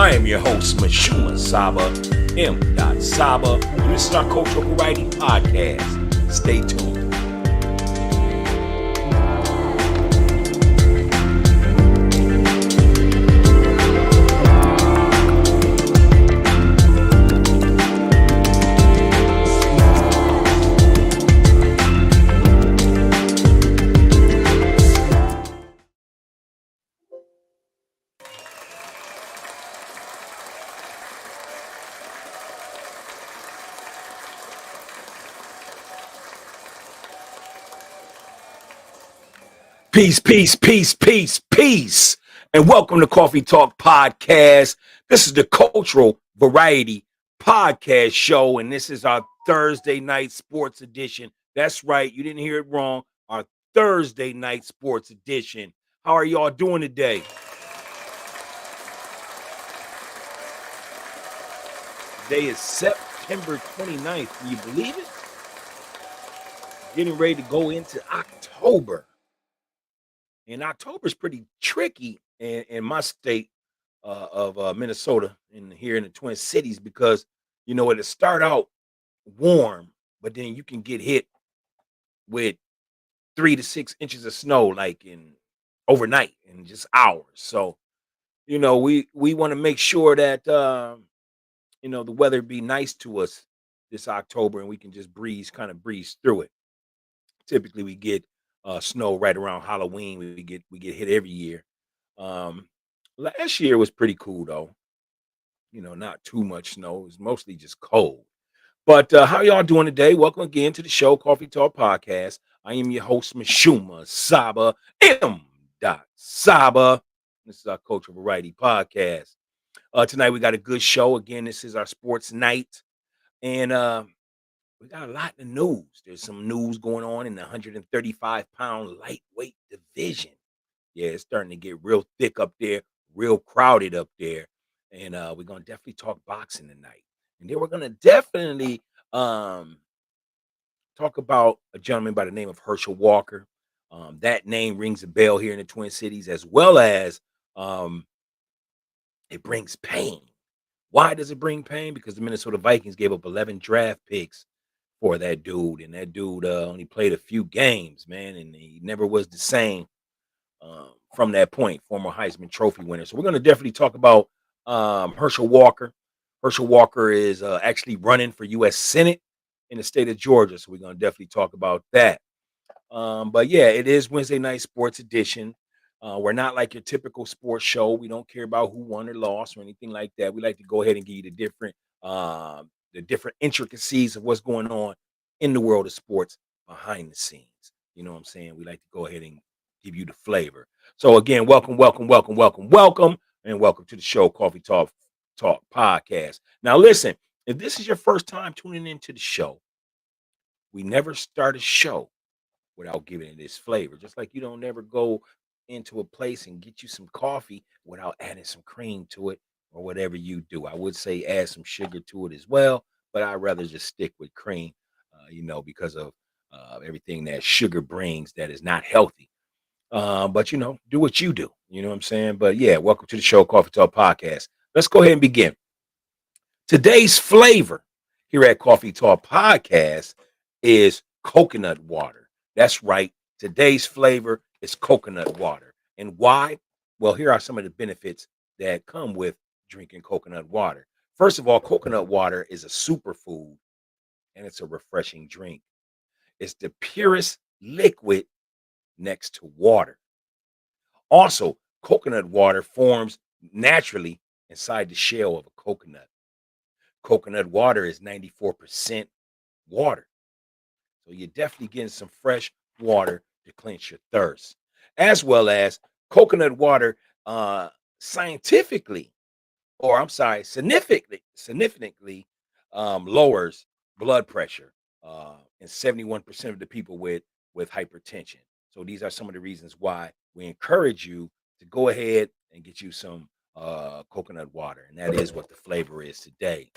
I am your host, MISHUMA SABA, M.SABA, and this is our Cultural Variety Podcast. Stay tuned. Peace, peace, peace, peace, peace, and welcome to Coffee Talk Podcast. This is the Cultural Variety Podcast show, and this is our Thursday night sports edition. That's right, you didn't hear it wrong. Our Thursday night sports edition. How are y'all doing today? Today is September 29th. Can you believe it? Getting ready to go into October. And October is pretty tricky in my state of Minnesota and here in the Twin Cities because, you know, it'll start out warm, but then you can get hit with 3 to 6 inches of snow like in overnight in just hours. So, you know, we want to make sure that, you know, the weather be nice to us this October and we can just kind of breeze through it. Typically, we get snow right around Halloween. We get hit every year. Last year was pretty cool though. You know, not too much snow. It was mostly just cold. But how y'all doing today? Welcome again to the show, Coffee Talk Podcast. I am your host, MISHUMA SABA, M.SABA. This is our Cultural Variety Podcast. Tonight we got a good show. Again, this is our sports night, and we got a lot of news. There's some news going on in the 135-pound lightweight division. Yeah, it's starting to get real thick up there, real crowded up there. And we're going to definitely talk boxing tonight. And then we're going to definitely talk about a gentleman by the name of Herschel Walker. That name rings a bell here in the Twin Cities, as well as it brings pain. Why does it bring pain? Because the Minnesota Vikings gave up 11 draft picks for that dude, and that dude only played a few games, man, and he never was the same from that point. Former Heisman Trophy winner. So we're going to definitely talk about Herschel Walker. Herschel Walker is actually running for U.S. Senate in the state of Georgia, so we're going to definitely talk about that. But yeah, it is Wednesday night sports edition. We're not like your typical sports show. We don't care about who won or lost or anything like that. We like to go ahead and give you the different intricacies of what's going on in the world of sports behind the scenes. You know what I'm saying? We like to go ahead and give you the flavor. So again, welcome and welcome to the show, Coffee Talk Podcast. Now listen, if this is your first time tuning into the show, we never start a show without giving it this flavor. Just like you don't never go into a place and get you some coffee without adding some cream to it or whatever you do. I would say add some sugar to it as well, but I'd rather just stick with cream, you know, because of everything that sugar brings that is not healthy. But, you know, do what you do. You know what I'm saying? But yeah, welcome to the show, Coffee Talk Podcast. Let's go ahead and begin. Today's flavor here at Coffee Talk Podcast is coconut water. That's right. Today's flavor is coconut water. And why? Well, here are some of the benefits that come with drinking coconut water. First of all, coconut water is a superfood and it's a refreshing drink. It's the purest liquid next to water. Also, coconut water forms naturally inside the shell of a coconut. Coconut water is 94% water. So you're definitely getting some fresh water to quench your thirst. As well as coconut water significantly lowers blood pressure in 71% of the people with hypertension. So these are some of the reasons why we encourage you to go ahead and get you some coconut water. And that is what the flavor is today.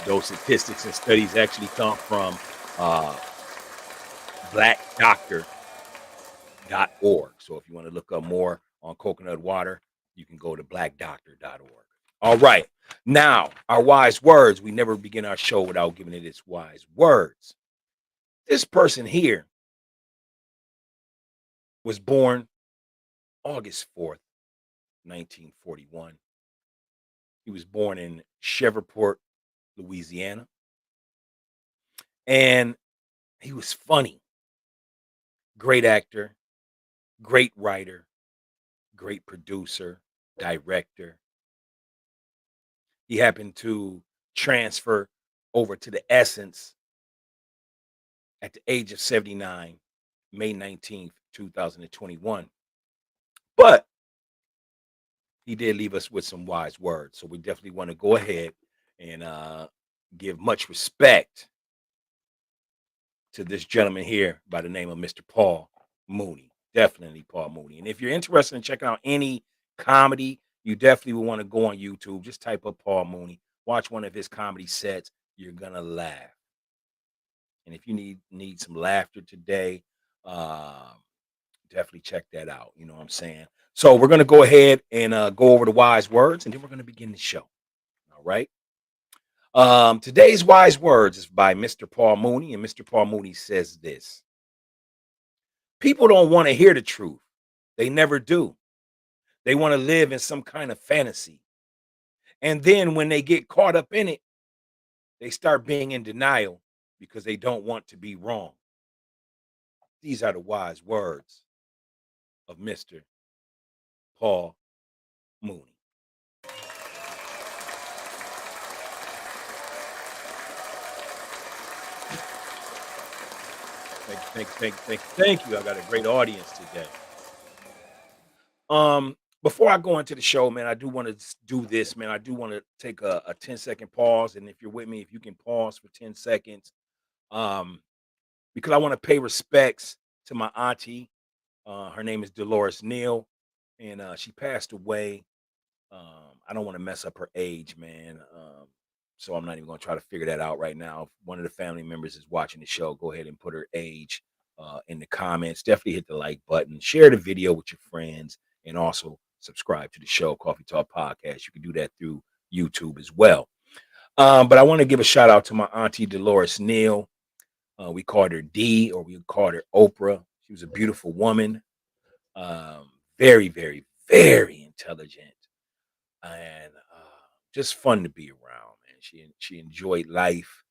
Those statistics and studies actually come from blackdoctor.org. So if you want to look up more on coconut water, you can go to blackdoctor.org. All right. Now, our wise words. We never begin our show without giving it its wise words. This person here was born August 4th, 1941. He was born in Shreveport, Louisiana. And he was funny, great actor, great writer, great producer, director. He happened to transfer over to the Essence at the age of 79, May 19th, 2021. But he did leave us with some wise words. So we definitely want to go ahead and give much respect to this gentleman here by the name of Mr. Paul Mooney. Definitely Paul Mooney. And if you're interested in checking out any comedy, you definitely will want to go on YouTube. Just type up Paul Mooney. Watch one of his comedy sets. You're gonna laugh. And if you need some laughter today, definitely check that out. You know what I'm saying? So we're gonna go ahead and go over the wise words, and then we're gonna begin the show. All right. Today's wise words is by Mr. Paul Mooney, and Mr. Paul Mooney says this: people don't want to hear the truth. They never do. They want to live in some kind of fantasy. And then when they get caught up in it, they start being in denial because they don't want to be wrong. These are the wise words of Mr. Paul Mooney. Thank you. I got a great audience today. Before I go into the show, man, I do want to do this, man. I do want to take a 10-second pause. And if you're with me, if you can pause for 10 seconds, um, because I want to pay respects to my auntie. Her name is Dolores Neal, and she passed away. I don't want to mess up her age, man. So I'm not even going to try to figure that out right now. If one of the family members is watching the show, go ahead and put her age in the comments. Definitely hit the like button, share the video with your friends, and also subscribe to the show, Coffee Talk Podcast. You can do that through YouTube as well. But I want to give a shout out to my auntie Dolores Neal. We called her D, or we called her Oprah. She was a beautiful woman, very, very, very intelligent, and just fun to be around. Man, she enjoyed life,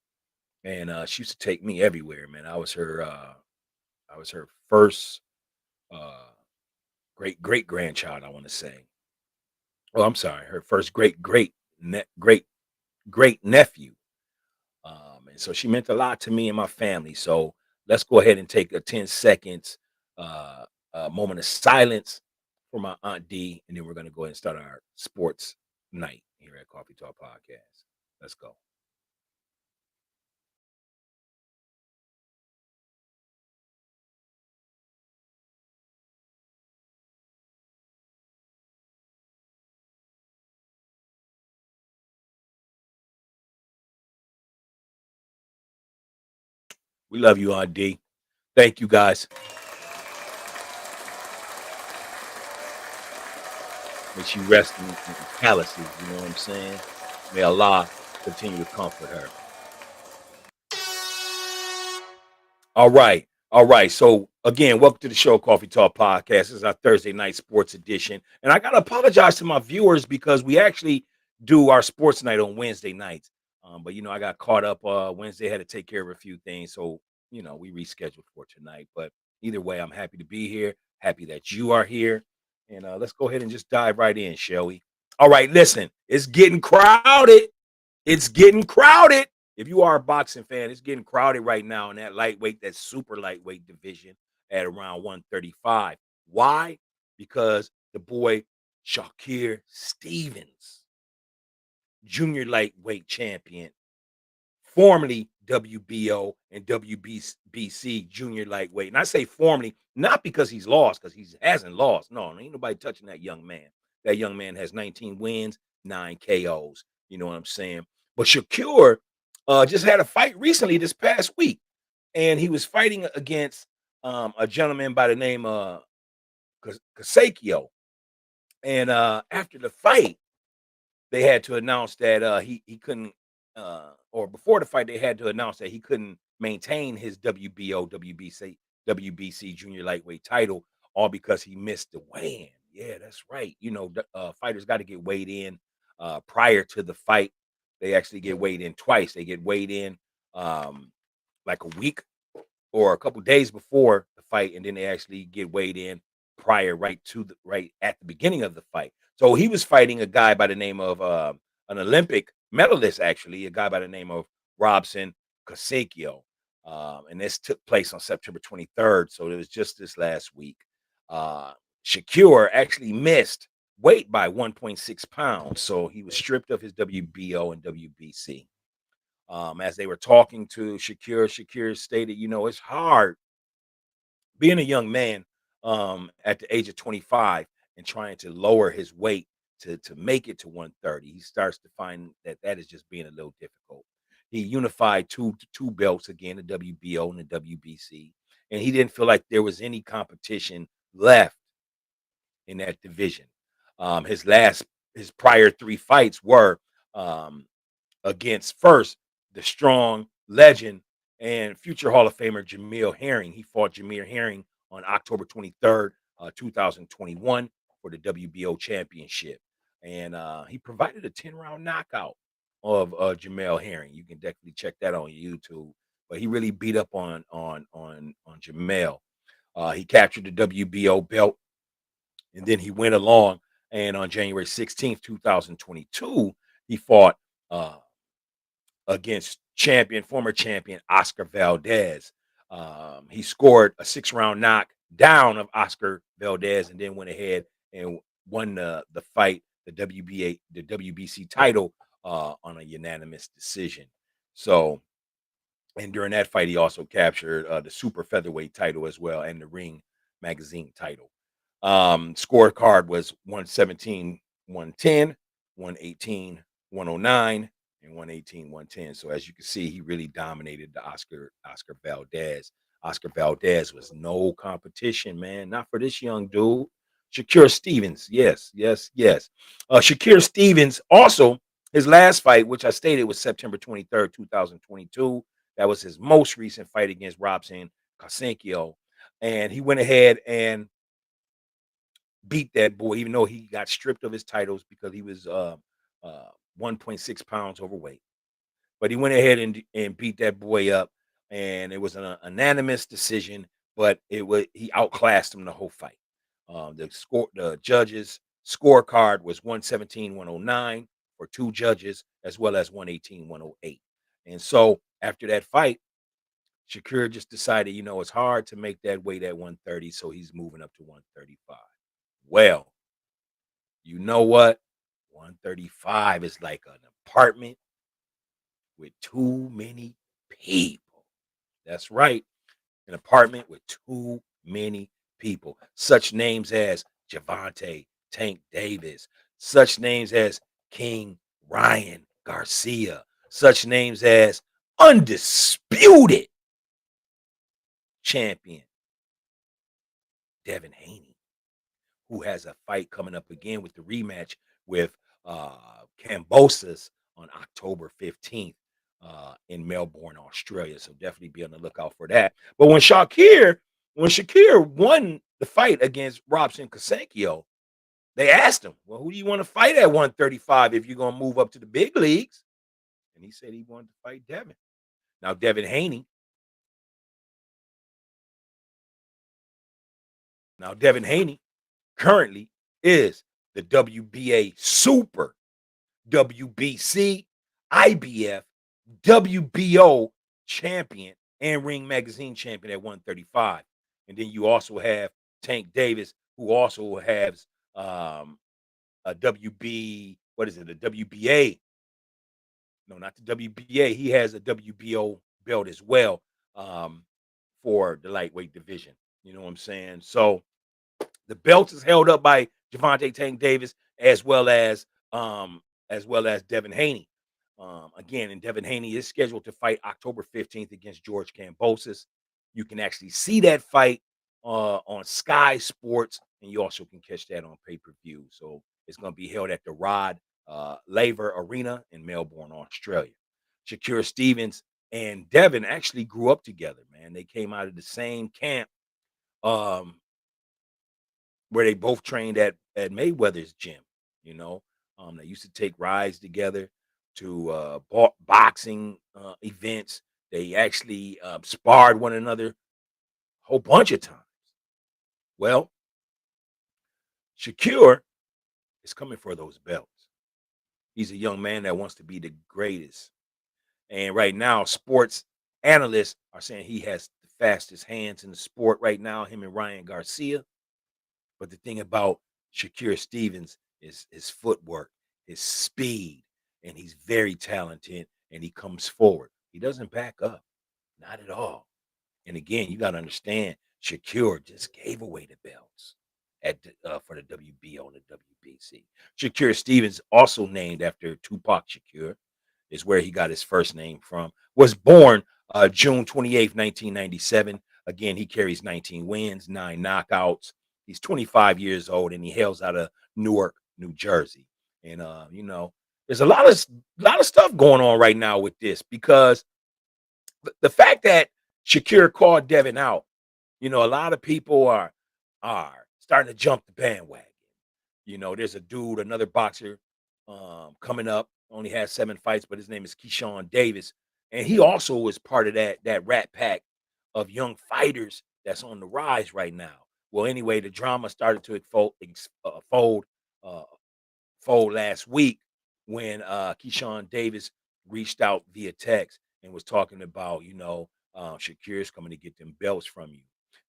and she used to take me everywhere. Man, I was her first great great grandchild. I want to say. Oh, I'm sorry, her first great great nephew. And so she meant a lot to me and my family. So let's go ahead and take a 10 seconds moment of silence for my Aunt D, and then we're going to go ahead and start our sports night here at Coffee Talk Podcast. Let's go. We love you, Aunt D. Thank you, guys. May she rest in palaces. You know what I'm saying? May Allah continue to comfort her. All right. All right. So again, welcome to the show, Coffee Talk Podcast. This is our Thursday night sports edition. And I gotta apologize to my viewers because we actually do our sports night on Wednesday nights. But I got caught up Wednesday, had to take care of a few things. So, we rescheduled for tonight. But either way, I'm happy to be here, happy that you are here. And let's go ahead and just dive right in, shall we? All right, listen, it's getting crowded. It's getting crowded. If you are a boxing fan, it's getting crowded right now in that lightweight, that super lightweight division at around 135. Why? Because the boy SHAKUR Stevens, junior lightweight champion, formerly WBO and WBC junior lightweight. And I say formerly, not because he's lost, because he hasn't lost. No, ain't nobody touching that young man. That young man has 19 wins, 9 KOs. You know what I'm saying? But SHAKUR just had a fight recently this past week, and he was fighting against a gentleman by the name of Kasakio. And after the fight, they had to announce that he couldn't or before the fight they had to announce that he couldn't maintain his WBO WBC junior lightweight title, all because he missed the weigh-in. Yeah, that's right. Fighters got to get weighed in prior to the fight. They actually get weighed in twice. They get weighed in um, like a week or a couple days before the fight, and then they actually get weighed in prior, right at the beginning of the fight. So he was fighting a guy by the name of an Olympic medalist, actually, a guy by the name of Robson Kosakio. And this took place on September 23rd. So it was just this last week. Uh, Shakur actually missed weight by 1.6 pounds. So he was stripped of his WBO and WBC. As they were talking to Shakur, Shakur stated, it's hard being a young man at the age of 25 and trying to lower his weight to make it to 130. He starts to find that that is just being a little difficult. He unified two belts again, the WBO and the WBC, and he didn't feel like there was any competition left in that division. His prior three fights were um, against first the strong legend and future Hall of Famer Jameel Herring. He fought Jameel Herring on October 23rd, 2021 for the WBO championship. And he provided a 10-round knockout of Jameel Herring. You can definitely check that on YouTube. But he really beat up on Jameel. He captured the WBO belt, and then he went along. And on January 16th, 2022, he fought uh, against former champion Oscar Valdez. He scored a 6-round knock down of Oscar Valdez, and then went ahead and won the fight, the WBC title on a unanimous decision. So, and during that fight, he also captured the super featherweight title as well, and the Ring magazine title. Scorecard was 117, 110, 118, 109, and 118, 110. So as you can see, he really dominated the Oscar Valdez. Oscar Valdez was no competition, man. Not for this young dude. Shakur Stevens. Yes, yes, yes. Shakur Stevens also, his last fight, which I stated was September 23rd, 2022. That was his most recent fight against Robson Kosakio. And he went ahead and beat that boy, even though he got stripped of his titles because he was 1.6 pounds overweight. But he went ahead and beat that boy up, and it was an unanimous decision. But he outclassed him the whole fight. The judges scorecard was 117, 109 for two judges, as well as 118, 108. And so after that fight, Shakur just decided, it's hard to make that weight at 130, so he's moving up to 135. Well, you know what? 135 is like an apartment with too many people. That's right. An apartment with too many people. Such names as Javante Tank Davis, such names as King Ryan Garcia, such names as undisputed champion Devin Haney, who has a fight coming up again with the rematch with Cambosis on October 15th in Melbourne, Australia. So definitely be on the lookout for that. But when Shakir won the fight against Robson Kosakio, they asked him, well, who do you want to fight at 135 if you're going to move up to the big leagues? And he said he wanted to fight Devin. Now, Devin Haney currently is the WBA Super, WBC, IBF, WBO champion, and Ring Magazine champion at 135. And then you also have Tank Davis, who also has a what is it, a WBA? No, not the WBA. He has a WBO belt as well um, for the lightweight division. You know what I'm saying? So the belt is held up by Javante Tank Davis as well as Devin Haney. Again, and Devin Haney is scheduled to fight October 15th against George Kambosos. You can actually see that fight on Sky Sports and you also can catch that on pay-per-view. So it's going to be held at the Rod Laver Arena in Melbourne, Australia. Shakur Stevens and Devin actually grew up together, man. They came out of the same camp, um, where they both trained at Mayweather's gym. You know, they used to take rides together to boxing events. They actually sparred one another a whole bunch of times. Well, Shakur is coming for those belts. He's a young man that wants to be the greatest. And right now, sports analysts are saying he has the fastest hands in the sport right now, him and Ryan Garcia. But the thing about Shakur Stevens is his footwork, his speed, and he's very talented and he comes forward. He doesn't back up, not at all. And again, you got to understand, Shakur just gave away the belts for the WBO and the WBC. Shakur Stevens, also named after Tupac Shakur, is where he got his first name from. Was born June 28th, 1997. Again, he carries 19 wins, 9 knockouts. He's 25 years old and he hails out of Newark, New Jersey. And there's a lot of stuff going on right now with this because the fact that Shakur called Devin out, a lot of people are starting to jump the bandwagon. There's a dude, another boxer, coming up. Only has 7 fights, but his name is Keyshawn Davis, and he also is part of that rat pack of young fighters that's on the rise right now. Well, anyway, the drama started to uh, fold last week when Keyshawn Davis reached out via text and was talking about, Shakir is coming to get them belts from you.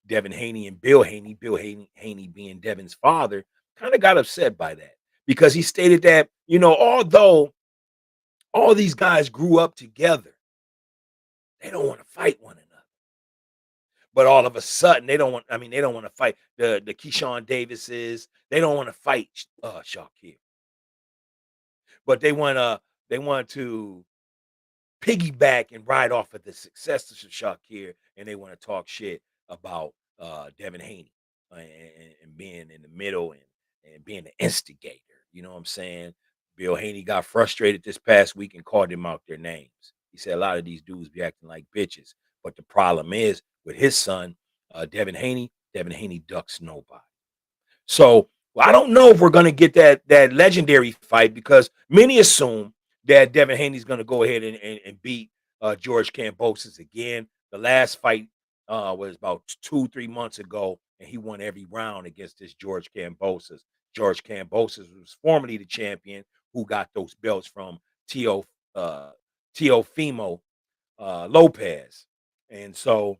Devin Haney and Bill Haney being Devin's father, kind of got upset by that because he stated that, although all these guys grew up together, they don't want to fight one another. But all of a sudden, they don't want to fight the Keyshawn Davises. They don't want to fight Shakir, but they want to piggyback and ride off of the success of Shakir, and they want to talk shit about Devin Haney and being in the middle and being the instigator. You know what I'm saying? Bill Haney got frustrated this past week and called them out their names. He said a lot of these dudes be acting like bitches, but the problem is with his son, Devin Haney. Devin Haney ducks nobody. So I don't know if we're going to get that legendary fight because many assume that Devin Haney's going to go ahead and beat George Kambosos again. The last fight was about 2-3 months ago, and he won every round against this George Kambosos. George Kambosos was formerly the champion who got those belts from Tio uh, Teofimo Lopez, and so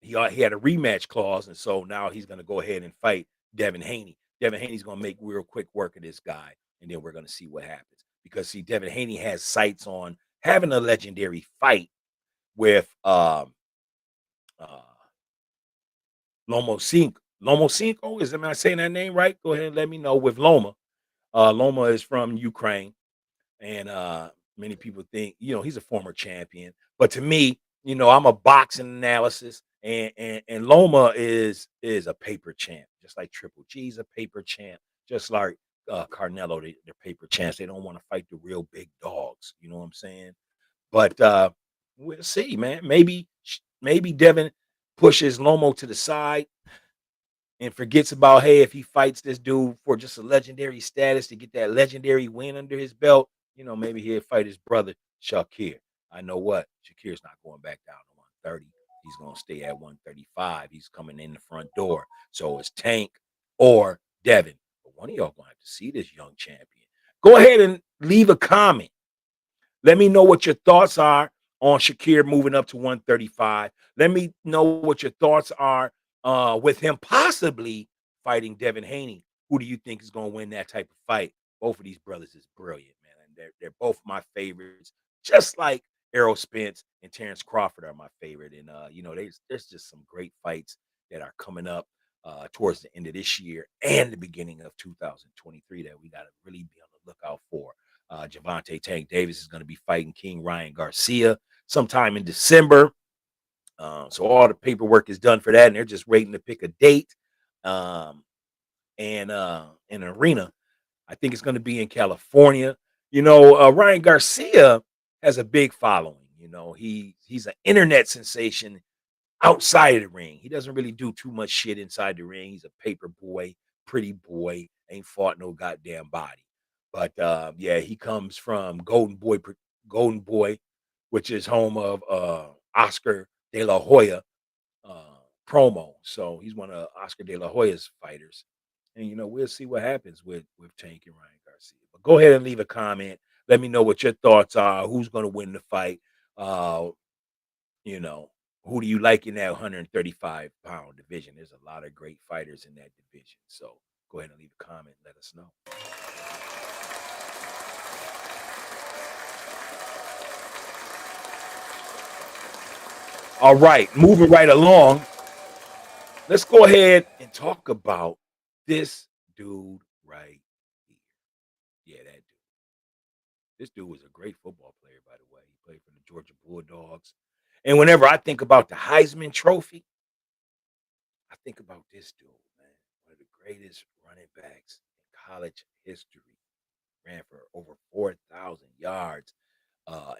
he had a rematch clause, and so now he's going to go ahead and fight Devin Haney. Devin Haney's going to make real quick work of this guy, and then we're going to see what happens. Because see, Devin Haney has sights on having a legendary fight with uh, Lomo Cinco. Lomo Cinco, am I saying that name right? Go ahead and let me know. With Loma, Loma is from Ukraine, and many people think he's a former champion, but to me, I'm a boxing analysis, and Loma is a paper champ, just like Triple G's a paper champ, just like Carnelo. They're paper champs. They don't want to fight the real big dogs. You know what I'm saying? But we'll see, man. Maybe Devin pushes Lomo to the side and forgets about, hey, if he fights this dude for just a legendary status to get that legendary win under his belt, maybe he'll fight his brother Shakir. I know what, Shakir's not going back down to 130. He's going to stay at 135. He's coming in the front door. So it's Tank or Devin. But one of y'all going to have to see this young champion. Go ahead and leave a comment. Let me know what your thoughts are on Shakir moving up to 135. Let me know what your thoughts are with him possibly fighting Devin Haney. Who do you think is going to win that type of fight? Both of these brothers is brilliant, man. And they're both my favorites, just like Errol Spence and Terrence Crawford are my favorite. And there's just some great fights that are coming up towards the end of this year and the beginning of 2023 that we got to really be on the lookout for. Javante Tank Davis is going to be fighting King Ryan Garcia sometime in December. So all the paperwork is done for that, and they're just waiting to pick a date. and an arena. I think it's going to be in California. Ryan Garcia has a big following. He's an internet sensation outside of the ring. He doesn't really do too much shit inside the ring. He's a paper boy, pretty boy, ain't fought no goddamn body. But yeah, he comes from Golden Boy, which is home of Oscar De La Hoya promo. So he's one of Oscar De La Hoya's fighters. And we'll see what happens with Tank and Ryan Garcia. But go ahead and leave a comment. Let me know what your thoughts are. Who's going to win the fight? Uh, you know, who do you like in that 135-pound division? There's a lot of great fighters in that division. So go ahead and leave a comment. Let us know. All right, moving right along. Let's go ahead and talk about this dude right here. Yeah, that dude. This dude was a great football player, by the way. He played for the Georgia Bulldogs. And whenever I think about the Heisman Trophy, I think about this dude, man. One of the greatest running backs in college history. Ran for over 4,000 yards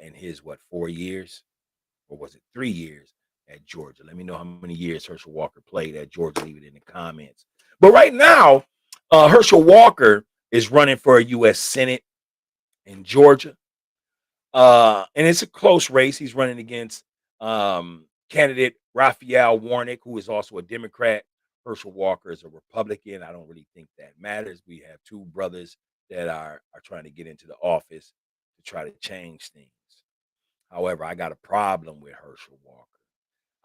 in his, 4 years? Or was it 3 years at Georgia? Let me know how many years Herschel Walker played at Georgia. Leave it in the comments. But right now, Herschel Walker is running for a U.S. Senate in Georgia. And it's a close race. He's running against candidate Raphael Warnick, who is also a Democrat. Herschel Walker is a Republican. I don't really think that matters. We have two brothers that are trying to get into the office to try to change things. However, I got a problem with Herschel Walker.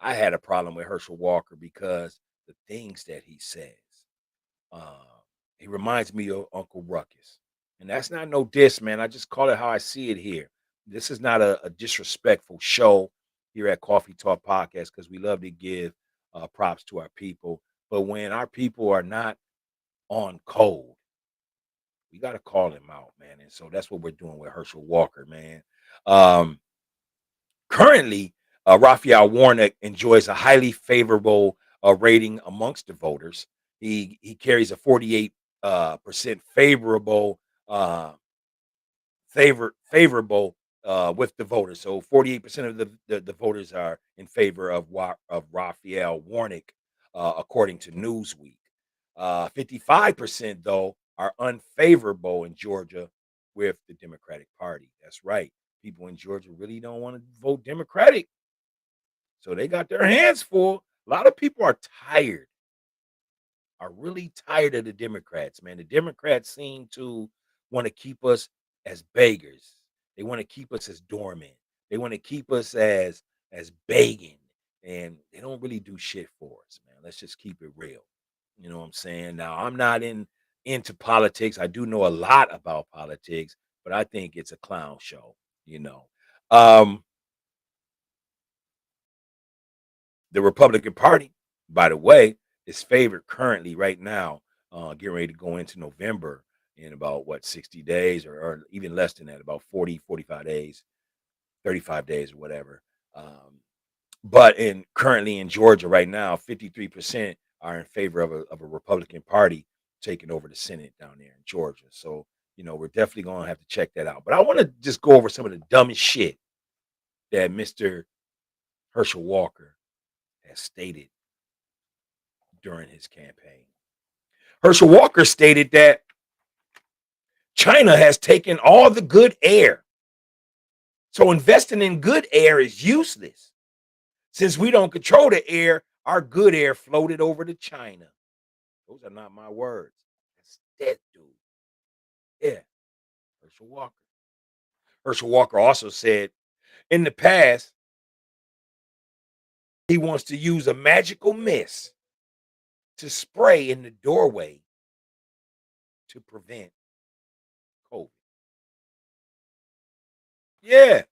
I had a problem with Herschel Walker because the things that he says. Uh, he reminds me of Uncle Ruckus. And that's not no diss, man. I just call it how I see it here. This is not a disrespectful show here at Coffee Talk Podcast because we love to give props to our people. But when our people are not on code, we got to call him out, man. And so that's what we're doing with Herschel Walker, man. Um, Currently, Raphael Warnock enjoys a highly favorable rating amongst the voters. He carries a 48 percent uh, favorable with the voters. So 48% of the voters are in favor of Raphael Warnock, according to Newsweek. 55% though are unfavorable in Georgia with the Democratic Party. That's right. People in Georgia really don't want to vote Democratic, so they got their hands full. A lot of people are really tired of the Democrats, man. The Democrats seem to want to keep us as beggars. They want to keep us as dormant. They want to keep us as begging, and they don't really do shit for us, man. Let's just keep it real. You know what I'm saying? Now, I'm not into politics. I do know a lot about politics, but I think it's a clown show, you know. Um, The Republican Party, by the way, is favored currently right now, getting ready to go into November in about 60 days or even less than that, about 40, 45 days, 35 days or whatever. But currently in Georgia right now, 53% are in favor of a Republican Party taking over the Senate down there in Georgia. So, we're definitely going to have to check that out. But I want to just go over some of the dumbest shit that Mr. Herschel Walker has stated during his campaign. Herschel Walker stated that China has taken all the good air. So investing in good air is useless. Since we don't control the air, our good air floated over to China. Those are not my words. That's that dude. Yeah, Herschel Walker. Herschel Walker also said in the past, he wants to use a magical mist to spray in the doorway to prevent COVID. Yeah,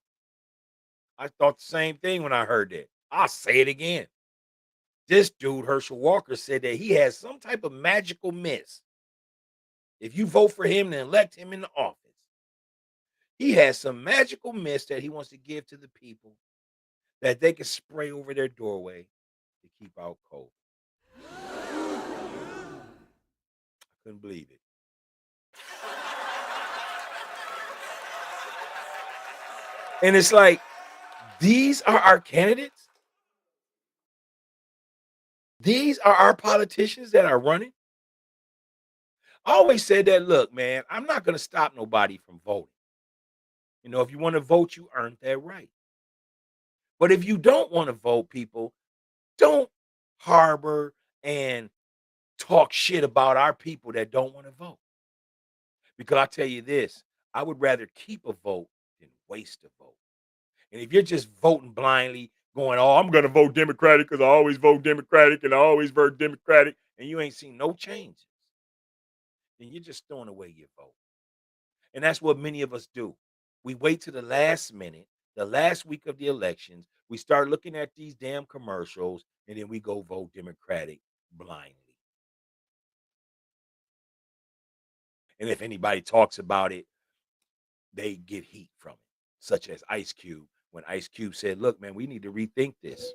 I thought the same thing when I heard that. I'll say it again. This dude, Herschel Walker, said that he has some type of magical mist. If you vote for him and elect him in the office, he has some magical mist that he wants to give to the people that they can spray over their doorway to keep out COVID. I Couldn't believe it. And it's like, these are our candidates. These are our politicians that are running. I always said that, look, man, I'm not going to stop nobody from voting. If you want to vote, you earned that right. But if you don't want to vote, people, don't harbor and talk shit about our people that don't want to vote. Because I tell you this, I would rather keep a vote than waste a vote. And if you're just voting blindly, going, oh, I'm going to vote Democratic because I always vote Democratic and I always vote Democratic, and you ain't seen no changes, then you're just throwing away your vote. And that's what many of us do. We wait to the last minute, the last week of the elections. We start looking at these damn commercials, and then we go vote Democratic blindly. And if anybody talks about it, they get heat from it, such as Ice Cube. When Ice Cube said, look, man, we need to rethink this.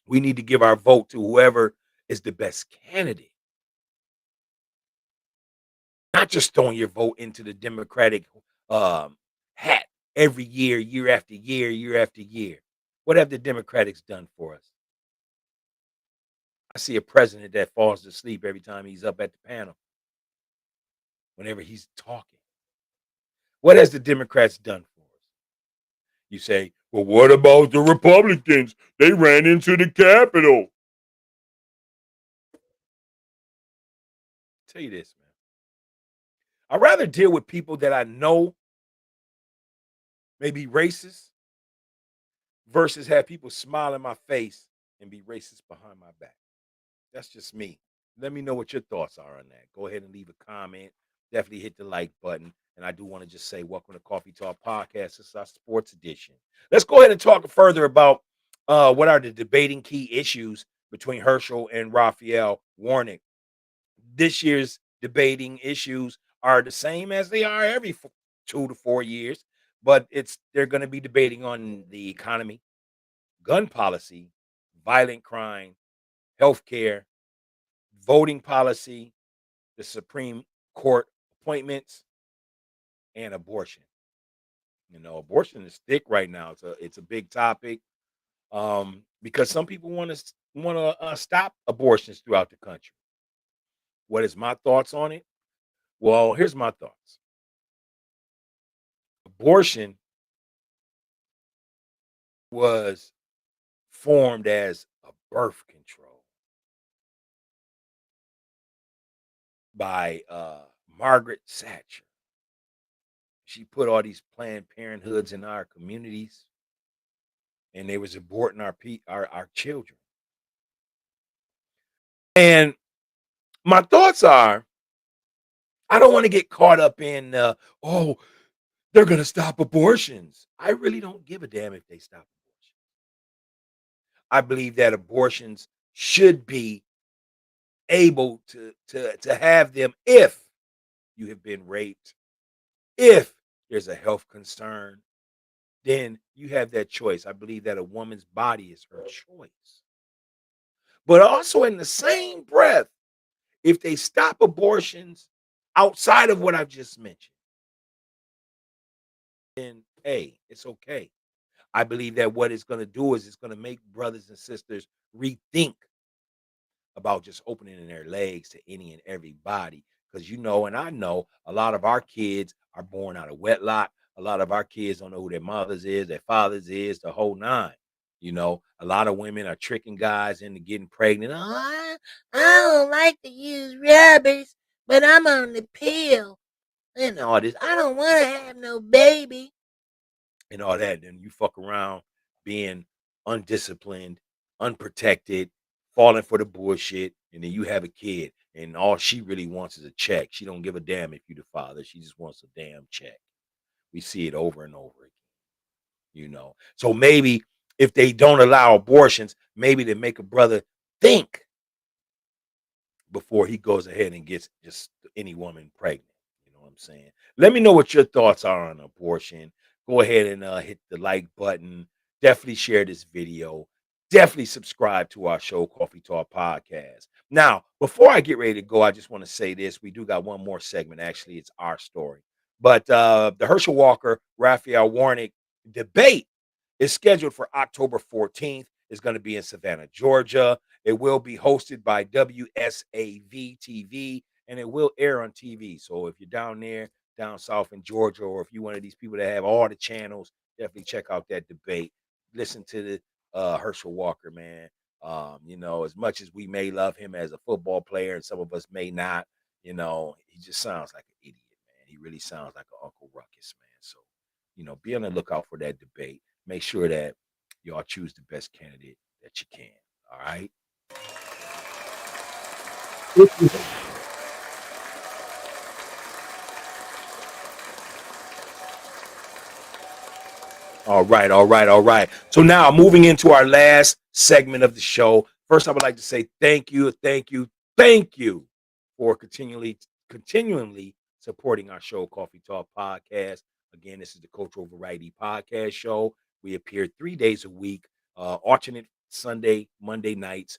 We need to give our vote to whoever is the best candidate. Not just throwing your vote into the Democratic hat every year, year after year, year after year. What have the Democrats done for us? I see a president that falls asleep every time he's up at the panel, whenever he's talking. What has the Democrats done for us? You say, well, what about the Republicans? They ran into the Capitol. I'll tell you this, man. I'd rather deal with people that I know may be racist versus have people smile in my face and be racist behind my back. That's just me. Let me know what your thoughts are on that. Go ahead and leave a comment. Definitely hit the like button. And I do want to just say, welcome to Coffee Talk Podcast. This is our sports edition. Let's go ahead and talk further about what are the debating key issues between Herschel and Raphael Warnick. This year's debating issues are the same as they are every 2 to 4 years, but they're going to be debating on the economy, gun policy, violent crime, healthcare, voting policy, the Supreme Court appointments, and abortion. Abortion is thick right now. It's a big topic, because some people want to stop abortions throughout the country. What is my thoughts on it? Well, here's my thoughts. Abortion was formed as a birth control by Margaret Thatcher. She put all these Planned Parenthoods in our communities, and they was aborting our children. And my thoughts are, I don't want to get caught up in, oh, they're going to stop abortions. I really don't give a damn if they stop abortions. I believe that abortions should be able to have them if you have been raped, if there's a health concern, then you have that choice. I believe that a woman's body is her choice. But also in the same breath, if they stop abortions outside of what I've just mentioned, then hey, it's okay. I believe that what it's going to do is it's going to make brothers and sisters rethink about just opening their legs to any and everybody. Because and I know a lot of our kids are born out of wedlock. A lot of our kids don't know who their mothers is, their fathers is, the whole nine. A lot of women are tricking guys into getting pregnant. Oh, I don't like to use rubbers, but I'm on the pill and all this. I don't want to have no baby and all that. Then you fuck around being undisciplined, unprotected, falling for the bullshit, and then you have a kid, and all she really wants is a check. She don't give a damn if you the father. She just wants a damn check. We see it over and over again. So maybe if they don't allow abortions, maybe they make a brother think before he goes ahead and gets just any woman pregnant. You know what I'm saying? Let me know what your thoughts are on abortion. Go ahead and hit the like button. Definitely share this video. definitely subscribe to our show, Coffee Talk Podcast. Now, before I get ready to go, I just want to say this. We do got one more segment. Actually, it's our story. But the Herschel Walker, Raphael Warnick debate is scheduled for October 14th. It's going to be in Savannah, Georgia. It will be hosted by WSAV TV, and it will air on TV. So if you're down there, down south in Georgia, or if you're one of these people that have all the channels, definitely check out that debate. Listen to the Herschel Walker, man. As much as we may love him as a football player, and some of us may not, he just sounds like an idiot, man. He really sounds like an Uncle Ruckus, man. So, be on the lookout for that debate. Make sure that y'all choose the best candidate that you can. All right. All right, all right, all right. So now moving into our last segment of the show. First, I would like to say thank you, thank you, thank you for continually supporting our show, Coffee Talk Podcast. Again, this is the Cultural Variety Podcast show. We appear 3 days a week, alternate Sunday, Monday nights,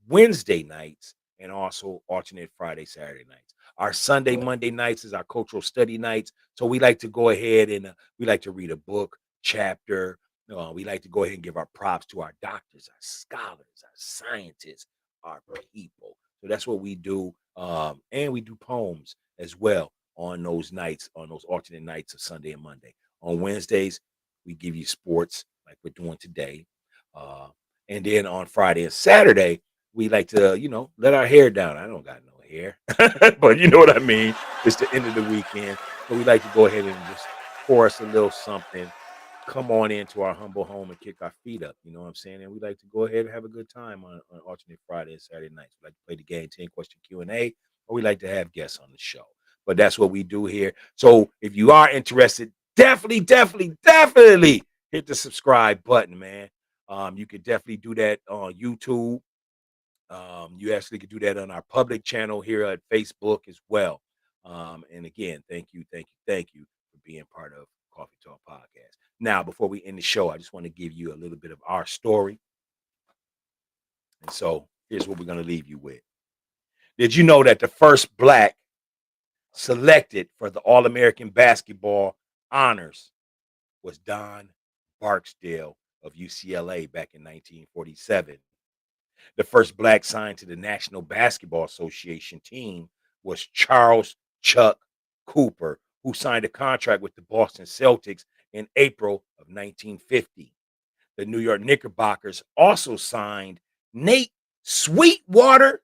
Wednesday nights, and also alternate Friday, Saturday nights. Our Sunday, Monday nights is our cultural study nights. So we like to go ahead and we like to read a book, chapter. We like to go ahead and give our props to our doctors, our scholars, our scientists, our people. So that's what we do. And we do poems as well on those nights, on those alternate nights of Sunday and Monday. On Wednesdays, we give you sports like we're doing today. Uh, and then on Friday and Saturday, we like to, let our hair down. I don't got no hair, but you know what I mean? It's the end of the weekend. So we like to go ahead and just pour us a little something, come on into our humble home and kick our feet up. You know what I'm saying? And we like to go ahead and have a good time on alternate Friday and Saturday nights. We like to play the game 10 question Q&A, or we like to have guests on the show. But that's what we do here. So if you are interested, definitely, definitely, definitely hit the subscribe button, man. You could definitely do that on YouTube. You actually could do that on our public channel here at Facebook as well. And again, thank you, thank you, thank you for being part of Coffee Talk Podcast. Now, before we end the show, I just want to give you a little bit of our story. And so here's what we're going to leave you with. Did you know that the first Black selected for the All-American basketball honors was Don Barksdale of UCLA back in 1947? The first Black signed to the National Basketball Association team was Charles Chuck Cooper, who signed a contract with the Boston Celtics in April of 1950. The New York Knickerbockers also signed Nate Sweetwater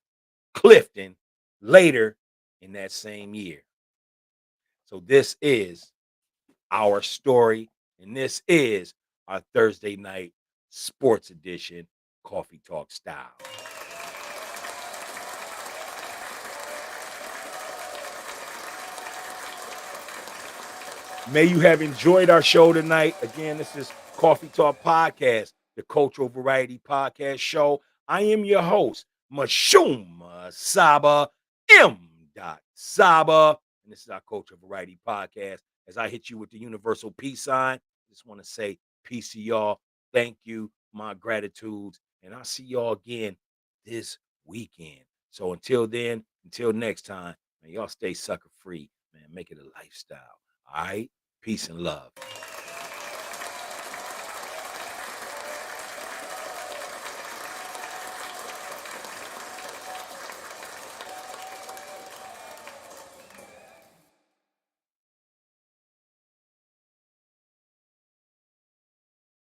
Clifton later in that same year. So this is our story, and this is our Thursday night sports edition, Coffee Talk style. May you have enjoyed our show tonight. Again, this is Coffee Talk Podcast, the Cultural Variety Podcast show. I am your host, MISHUMA SABA, M. SABA, and this is our Cultural Variety Podcast. As I hit you with the universal peace sign, I just want to say peace to y'all. Thank you, my gratitudes, and I'll see y'all again this weekend. So until then, until next time, man, y'all stay sucker free, man. Make it a lifestyle. All right? Peace and love.